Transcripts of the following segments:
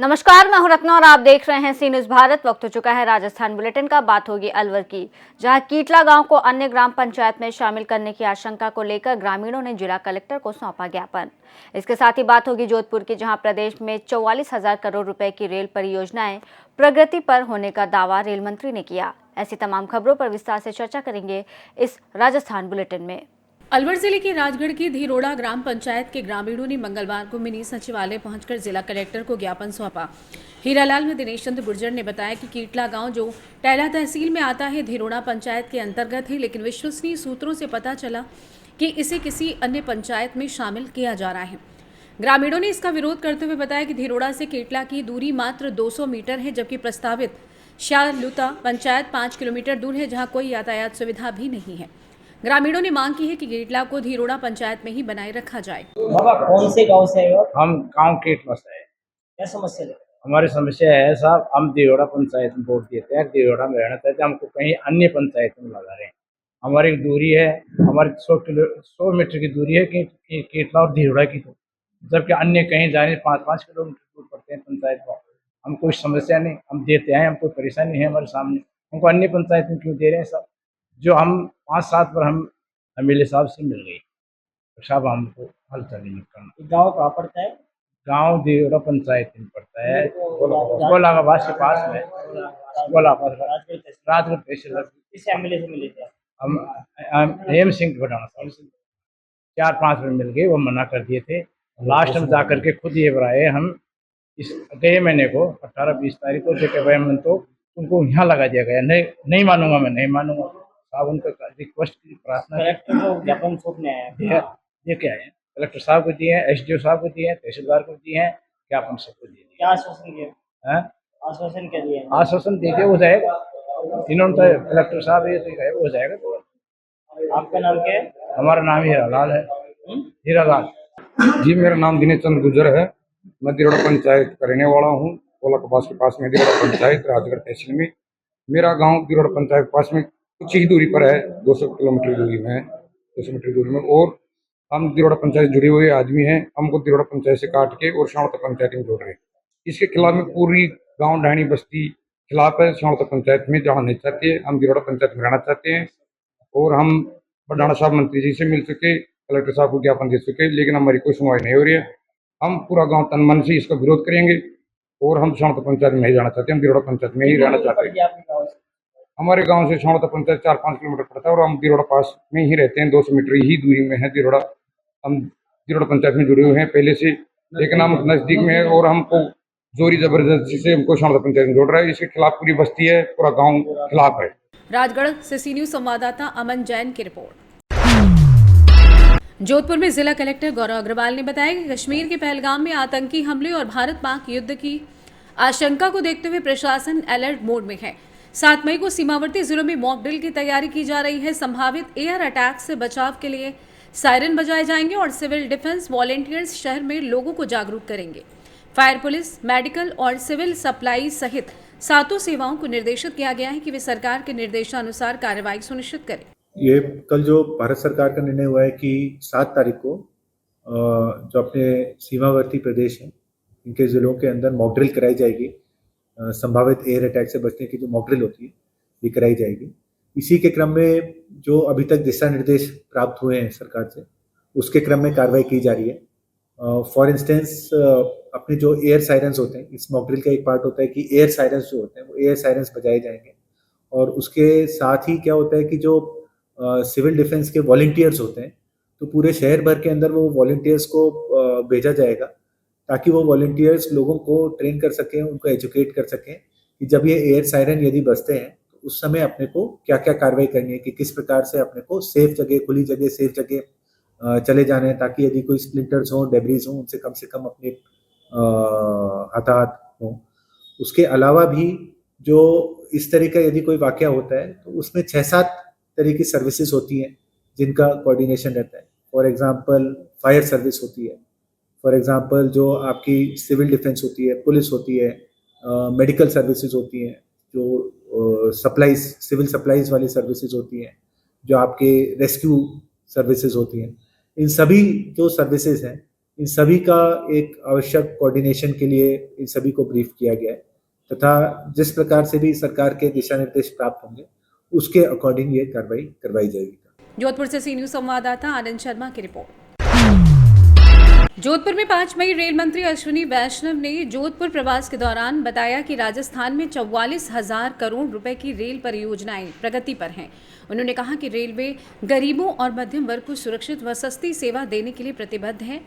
नमस्कार, मैं हूं रत्ना और आप देख रहे हैं सी न्यूज भारत। वक्त हो चुका है राजस्थान बुलेटिन का। बात होगी अलवर की, जहां कीटला गांव को अन्य ग्राम पंचायत में शामिल करने की आशंका को लेकर ग्रामीणों ने जिला कलेक्टर को सौंपा ज्ञापन। इसके साथ ही बात होगी जोधपुर की, जहां प्रदेश में 44,000 करोड़ रुपए की रेल परियोजनाएं प्रगति पर होने का दावा रेल मंत्री ने किया। ऐसी तमाम खबरों पर विस्तार से चर्चा करेंगे इस राजस्थान बुलेटिन में। अलवर जिले की राजगढ़ की धीरोड़ा ग्राम पंचायत के ग्रामीणों ने मंगलवार को मिनी सचिवालय पहुंचकर जिला कलेक्टर को ज्ञापन सौंपा। हीरालाल में दिनेश चंद्र गुर्जर ने बताया कि कीटला गांव जो टैला तहसील में आता है, धीरोड़ा पंचायत के अंतर्गत है, लेकिन विश्वसनीय सूत्रों से पता चला कि इसे किसी अन्य पंचायत में शामिल किया जा रहा है। ग्रामीणों ने इसका विरोध करते हुए बताया कि धीरोड़ा से कीटला की दूरी मात्र 200 मीटर है, जबकि प्रस्तावित श्यालुता पंचायत 5 किलोमीटर दूर है, जहाँ कोई यातायात सुविधा भी नहीं है। ग्रामीणों ने मांग की है कि कीटला को धीरोड़ा पंचायत में ही बनाए रखा जाए। बाबा कौन से गांव से हो? हम गांव कीटला से है। क्या समस्या है? हमारी समस्या है साहब, हम धीरोड़ा पंचायत में वोट देते हैं, धीरोड़ा में रहना चाहते हैं, हमको कहीं अन्य पंचायत में लगा रहे हैं। हमारी दूरी है, हमारी 100 मीटर की दूरी है कि कीटला और धीरोड़ा की, तो जबकि अन्य कहीं जाने 5-5 किलोमीटर दूर पड़ते हैं पंचायत को। हम कोई समस्या नहीं, हम देते हैं, हमको परेशानी नहीं है हमारे सामने। हमको अन्य पंचायत में क्यों दे रहे हैं साहब? जो हम 5-7 पर हम एमएलए साहब से मिल गई, तो साहब हमको हल चली नहीं करना। गांव कहाँ पड़ता है? गांव धीरोड़ा पंचायत में पड़ता है, गोलाबाद के पास में। गोलाबाद राजगढ़ तहसील। किस एमएलए से मिले थे? हम हेम सिंह घोटाना साहब से 4-5 में मिल गए, वो मना कर दिए थे। लास्ट में जाकर के खुद ये बनाए हम इस गए महीने को 18-20 तारीख को जो भाई मन तो उनको यहाँ लगा दिया गया। नहीं मानूंगा, मैं नहीं मानूंगा साहब। उनका रिक्वेस्ट की प्रार्थना कलेक्टर को ज्ञापन सौंपने आए हैं। ये क्या है, कलेक्टर साहब को दिए हैं, एसडीओ साहब को दिए हैं, तहसीलदार को दिए हैं, ज्ञापन सबको दिए। क्या आश्वासन दिया? आश्वासन क्या दिए? आश्वासन देके हो जाएगा, इन्होंने तो कलेक्टर साहब ये तो हो जाएगा। तो आपका नाम क्या है? हमारा नाम हीरालाल है। हीरालाल जी, मेरा नाम दिनेश चंद्र गुर्जर है। मैं धीरोड़ा पंचायत का रहने वाला हूँ। गोलाबाद के पास में धीरोड़ा पंचायत, राजगढ़ तहसील में। मेरा गांव धीरोड़ा पंचायत के पास में कुछ ही दूरी पर है, 200 किलोमीटर दूरी में है, 200 मीटर दूरी में। और हम धीरोड़ा पंचायत जुड़े हुए आदमी हैं। हमको धीरोड़ा पंचायत से काट के और शाणौता पंचायत में जोड़ रहे हैं। इसके खिलाफ में पूरी गाँव ढाणी बस्ती खिलाफ है। शाणौता पंचायत में जाना नहीं चाहते, हम धीरोड़ा पंचायत में रहना चाहते हैं। और हम बडाना साहब मंत्री जी से मिल सके, कलेक्टर साहब को ज्ञापन दे सके, लेकिन हमारी कोई सुनवाई नहीं हो रही है। हम पूरा गांव तन मन से इसका विरोध करेंगे और हम शाणौता पंचायत में नहीं जाना चाहते, हम धीरोड़ा पंचायत में ही रहना चाहते हैं। हमारे गांव से शाणौता पंचायत 4-5 किलोमीटर पड़ता है और हम धीरोड़ा पास में ही रहते हैं, 200 मीटर ही दूरी में है धीरोड़ा। हम धीरोड़ा पंचायत में जुड़े हुए हैं पहले से, लेकिन हम नजदीक में है और हमको जोरी जबरदस्ती से हमको शाणौता पंचायत में जोड़ रहा है। इसके खिलाफ पूरी बस्ती है, पूरा गाँव खिलाफ है। राजगढ़ से सी न्यूज संवाददाता अमन जैन की रिपोर्ट। जोधपुर में जिला कलेक्टर गौरव अग्रवाल ने बताया कि कश्मीर के पहलगाम में आतंकी हमले और भारत पाक युद्ध की आशंका को देखते हुए प्रशासन अलर्ट मोड में है। 7 मई को सीमावर्ती जिलों में मॉक ड्रिल की तैयारी की जा रही है। संभावित एयर अटैक से बचाव के लिए सायरन बजाए जाएंगे और सिविल डिफेंस वॉलेंटियर्स शहर में लोगों को जागरूक करेंगे। फायर, पुलिस, मेडिकल और सिविल सप्लाई सहित 7 सेवाओं को निर्देशित किया गया है कि वे सरकार के निर्देशानुसार कार्रवाई सुनिश्चित करें। ये कल जो भारत सरकार का निर्णय हुआ है कि 7 तारीख को जो अपने सीमावर्ती प्रदेश हैं, इनके ज़िलों के अंदर मॉक ड्रिल कराई जाएगी। संभावित एयर अटैक से बचने की जो मॉक ड्रिल होती है, ये कराई जाएगी। इसी के क्रम में जो अभी तक दिशा निर्देश प्राप्त हुए हैं सरकार से, उसके क्रम में कार्रवाई की जा रही है। फॉर इंस्टेंस, अपने जो एयर साइरेंस होते हैं, इस मॉक ड्रिल का एक पार्ट होता है कि एयर साइरेंस जो होते हैं वो एयर साइरेंस बजाए जाएंगे। और उसके साथ ही क्या होता है कि जो सिविल डिफेंस के वॉलंटियर्स होते हैं, तो पूरे शहर भर के अंदर वो वॉलंटियर्स को भेजा जाएगा, ताकि वो वॉलंटियर्स लोगों को ट्रेन कर सकें, उनको एजुकेट कर सकें कि जब ये एयर सायरन यदि बजते हैं तो उस समय अपने को क्या क्या कार्रवाई करनी है, कि किस प्रकार से अपने को सेफ जगह, खुली जगह, सेफ जगह चले जाने हैं, ताकि यदि कोई स्प्लिंटर्स हों, डेब्रीज हों, उनसे कम अपने हताहत हों। उसके अलावा भी जो इस तरह का यदि कोई वाकया होता है तो उसमें 6-7 तरह की सर्विसेज होती हैं जिनका कोऑर्डिनेशन रहता है। फॉर एग्जांपल फायर सर्विस होती है, फॉर एग्जांपल जो आपकी सिविल डिफेंस होती है, पुलिस होती है, मेडिकल सर्विसेज होती हैं, जो सप्लाईज, सिविल सप्लाईज वाली सर्विसेज होती हैं, जो आपके रेस्क्यू सर्विसेज होती हैं, इन सभी जो सर्विसेज हैं, इन सभी का एक आवश्यक कोऑर्डिनेशन के लिए इन सभी को ब्रीफ किया गया है तथा जिस प्रकार से भी सरकार के दिशा निर्देश प्राप्त होंगे उसके अकॉर्डिंग ये कार्रवाई करवाई जाएगी। जोधपुर से सी न्यूज संवाददाता आनंद शर्मा की रिपोर्ट। जोधपुर में 5 मई रेल मंत्री अश्विनी वैष्णव ने जोधपुर प्रवास के दौरान बताया कि राजस्थान में 44,000 करोड़ रुपए की रेल परियोजनाएं प्रगति पर हैं। उन्होंने कहा कि रेलवे गरीबों और मध्यम वर्ग को सुरक्षित व सस्ती सेवा देने के लिए प्रतिबद्ध है।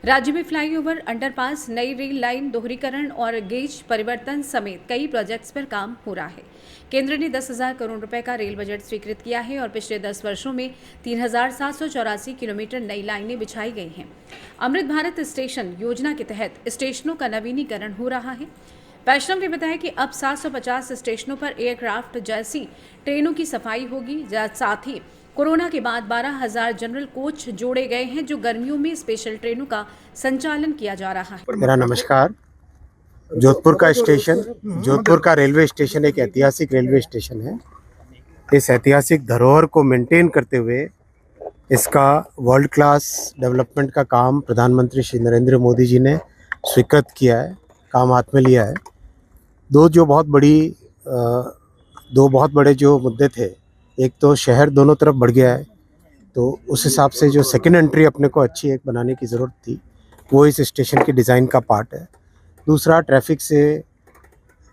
राज्य में फ्लाईओवर, अंडरपास, नई रेल लाइन दोहरीकरण और गेज परिवर्तन समेत कई प्रोजेक्ट्स पर काम हो रहा है। केंद्र ने 10,000 करोड़ रुपए का रेल बजट स्वीकृत किया है और पिछले 10 वर्षों में 3,784 किलोमीटर नई लाइनें बिछाई गई हैं। अमृत भारत स्टेशन योजना के तहत स्टेशनों का नवीनीकरण हो रहा है। वैष्णव ने बताया कि अब 750 स्टेशनों पर एयरक्राफ्ट जैसी ट्रेनों की सफाई होगी। साथ ही कोरोना के बाद 12,000 जनरल कोच जोड़े गए हैं, जो गर्मियों में स्पेशल ट्रेनों का संचालन किया जा रहा है। मेरा नमस्कार। जोधपुर का स्टेशन, जोधपुर का रेलवे स्टेशन एक ऐतिहासिक रेलवे स्टेशन है। इस ऐतिहासिक धरोहर को मेंटेन करते हुए इसका वर्ल्ड क्लास डेवलपमेंट का काम प्रधानमंत्री श्री नरेंद्र मोदी जी ने स्वीकृत किया है, काम हाथ में लिया है। दो बहुत बड़े जो मुद्दे थे, एक तो शहर दोनों तरफ बढ़ गया है, तो उस हिसाब से जो सेकेंड एंट्री अपने को अच्छी एक बनाने की ज़रूरत थी, वो इस स्टेशन की डिज़ाइन का पार्ट है। दूसरा, ट्रैफिक से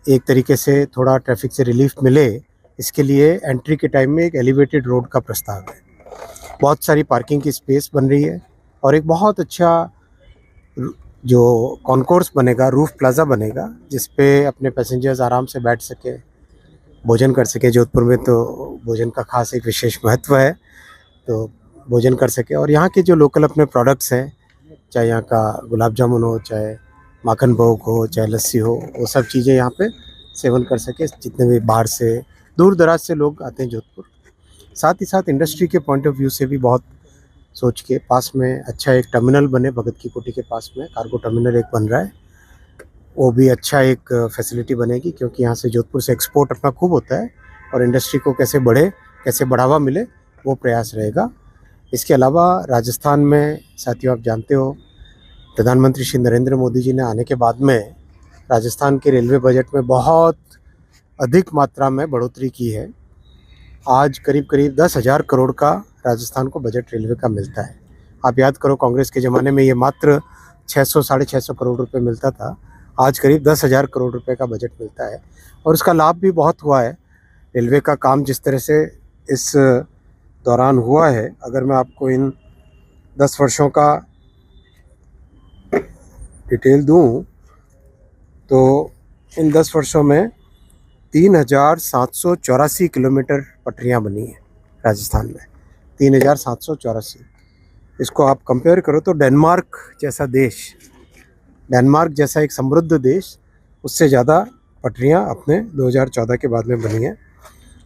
एक तरीके से थोड़ा ट्रैफिक से रिलीफ मिले, इसके लिए एंट्री के टाइम में एक एलिवेटेड रोड का प्रस्ताव है। बहुत सारी पार्किंग की स्पेस बन रही है और एक बहुत अच्छा जो कॉन्कोर्स बनेगा, रूफ प्लाजा बनेगा, जिस पे अपने पैसेंजर्स आराम से बैठ सके, भोजन कर सके। जोधपुर में तो भोजन का खास एक विशेष महत्व है, तो भोजन कर सके। और यहाँ के जो लोकल अपने प्रोडक्ट्स हैं, चाहे यहाँ का गुलाब जामुन हो, चाहे माखन भोग हो, चाहे लस्सी हो, वो सब चीज़ें यहाँ पे सेवन कर सके। जितने भी बाहर से, दूर दराज से लोग आते हैं जोधपुर। साथ ही साथ इंडस्ट्री के पॉइंट ऑफ व्यू से भी बहुत सोच के पास में अच्छा एक टर्मिनल बने। भगत की कोठी के पास में कार्गो टर्मिनल एक बन रहा है, वो भी अच्छा एक फैसिलिटी बनेगी, क्योंकि यहाँ से जोधपुर से एक्सपोर्ट अपना खूब होता है और इंडस्ट्री को कैसे बढ़े, कैसे बढ़ावा मिले, वो प्रयास रहेगा। इसके अलावा राजस्थान में साथियों, आप जानते हो, प्रधानमंत्री श्री नरेंद्र मोदी जी ने आने के बाद में राजस्थान के रेलवे बजट में बहुत अधिक मात्रा में बढ़ोतरी की है। आज करीब 10,000 करोड़ का राजस्थान को बजट रेलवे का मिलता है। आप याद करो, कांग्रेस के ज़माने में ये मात्र 600 साढ़े 600 करोड़ रुपए मिलता था। आज करीब 10,000 करोड़ रुपए का बजट मिलता है और उसका लाभ भी बहुत हुआ है। रेलवे का काम जिस तरह से इस दौरान हुआ है, अगर मैं आपको इन 10 वर्षों का डिटेल दूं, तो इन 10 वर्षों में 3,784 किलोमीटर पटरियां बनी हैं राजस्थान में। 3,784। इसको आप कंपेयर करो तो डेनमार्क जैसा देश, डेनमार्क जैसा एक समृद्ध देश, उससे ज़्यादा पटरियां अपने 2014 के बाद में बनी हैं।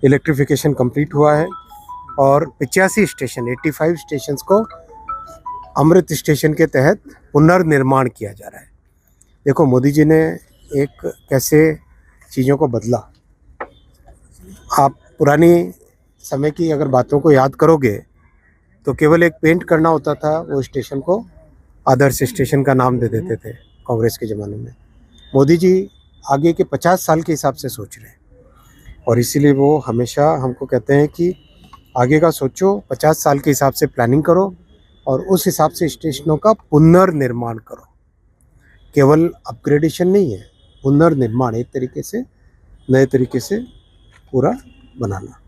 इलेक्ट्रिफिकेशन कंप्लीट हुआ है और 85 स्टेशन, 85 स्टेशंस को अमृत स्टेशन के तहत पुनर्निर्माण किया जा रहा है। देखो, मोदी जी ने एक कैसे चीज़ों को बदला। आप पुरानी समय की अगर बातों को याद करोगे तो केवल एक पेंट करना होता था, वो स्टेशन को आदर्श स्टेशन का नाम दे देते थे कांग्रेस के ज़माने में। मोदी जी आगे के 50 साल के हिसाब से सोच रहे हैं और इसीलिए वो हमेशा हमको कहते हैं कि आगे का सोचो, 50 साल के हिसाब से प्लानिंग करो और उस हिसाब से स्टेशनों का पुनर्निर्माण करो। केवल अपग्रेडेशन नहीं है, पुनर्निर्माण, एक तरीके से नए तरीके से पूरा बनाना।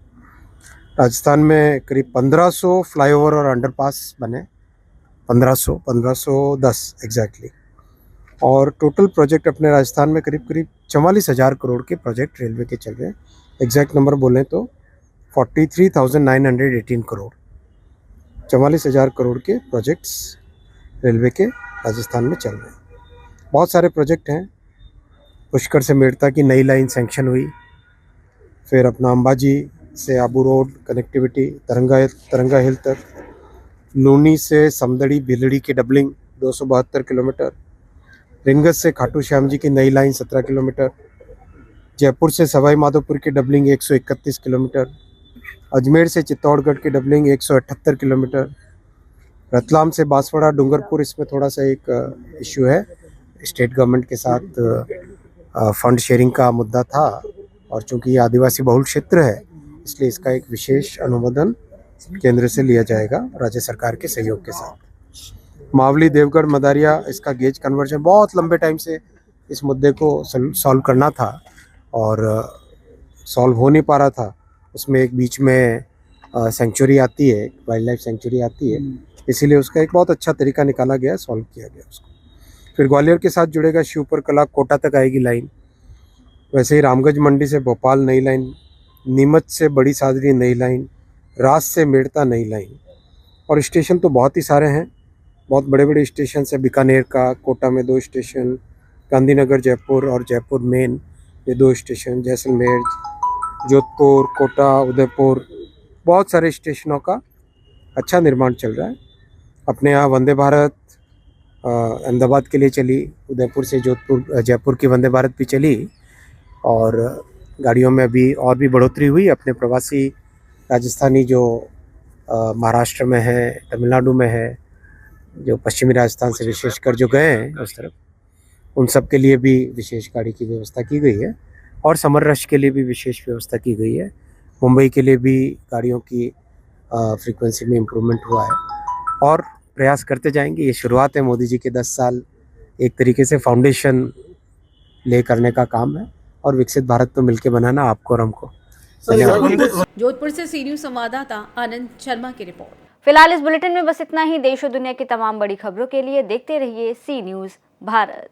राजस्थान में करीब 1500 फ्लाईओवर और अंडरपास बने, 1510 एग्जैक्टली। और टोटल प्रोजेक्ट अपने राजस्थान में करीब 44,000 करोड़ के प्रोजेक्ट रेलवे के चल रहे हैं। एग्जैक्ट नंबर बोलें तो 43,918 करोड़, 44,000 करोड़ के प्रोजेक्ट्स रेलवे के राजस्थान में चल रहे हैं। बहुत सारे प्रोजेक्ट हैं। पुष्कर से मेड़ता की नई लाइन सैंक्शन हुई, फिर अपना अंबाजी से आबू रोड कनेक्टिविटी तरंगा हिल तक, लूनी से समदड़ी भिलड़ी की डबलिंग 272 किलोमीटर, रिंगस से खाटू श्याम जी की नई लाइन 17 किलोमीटर, जयपुर से सवाई माधोपुर की डबलिंग 131 किलोमीटर, अजमेर से चित्तौड़गढ़ की डबलिंग 178 किलोमीटर, रतलाम से बांसवाड़ा डूंगरपुर, इसमें थोड़ा सा एक इश्यू है, स्टेट गवर्नमेंट के साथ फंड शेयरिंग का मुद्दा था, और चूंकि ये आदिवासी बहुल क्षेत्र है इसलिए इसका एक विशेष अनुमोदन केंद्र से लिया जाएगा राज्य सरकार के सहयोग के साथ। मावली देवगढ़ मदारिया, इसका गेज कन्वर्जन बहुत लंबे टाइम से इस मुद्दे को सॉल्व करना था और सॉल्व हो नहीं पा रहा था। उसमें एक बीच में सेंचुरी आती है, वाइल्ड लाइफ सेंचुरी आती है, इसीलिए उसका एक बहुत अच्छा तरीका निकाला गया, सॉल्व किया गया उसको। फिर ग्वालियर के साथ जुड़ेगा शिवपुर कला, कोटा तक आएगी लाइन। वैसे ही रामगंज मंडी से भोपाल नई लाइन, नीमच से बड़ी सादरी नई लाइन, रास से मेड़ता नई लाइन। और स्टेशन तो बहुत ही सारे हैं, बहुत बड़े बड़े स्टेशन है, बीकानेर का, कोटा में 2 स्टेशन, गांधीनगर जयपुर और जयपुर मेन ये 2 स्टेशन, जैसलमेर, जोधपुर, कोटा, उदयपुर, बहुत सारे स्टेशनों का अच्छा निर्माण चल रहा है। अपने यहाँ वंदे भारत अहमदाबाद के लिए चली, उदयपुर से जोधपुर जयपुर की वंदे भारत भी चली, और गाड़ियों में अभी और भी बढ़ोतरी हुई। अपने प्रवासी राजस्थानी जो महाराष्ट्र में है, तमिलनाडु में है, जो पश्चिमी राजस्थान से विशेषकर जो गए हैं उस तरफ, उन सब के लिए भी विशेष गाड़ी की व्यवस्था की गई है, और समर रश के लिए भी विशेष व्यवस्था की गई है। मुंबई के लिए भी गाड़ियों की फ्रीक्वेंसी में इम्प्रूवमेंट हुआ है, और प्रयास करते जाएंगे। ये शुरुआत है मोदी जी के 10 साल एक तरीके से फाउंडेशन ले करने का काम है, और विकसित भारत तो मिलके बनाना आपको और हमको। धन्यवाद। जोधपुर से सी न्यूज संवाददाता आनंद शर्मा की रिपोर्ट। फिलहाल इस बुलेटिन में बस इतना ही। देश और दुनिया की तमाम बड़ी खबरों के लिए देखते रहिए सी न्यूज़ भारत।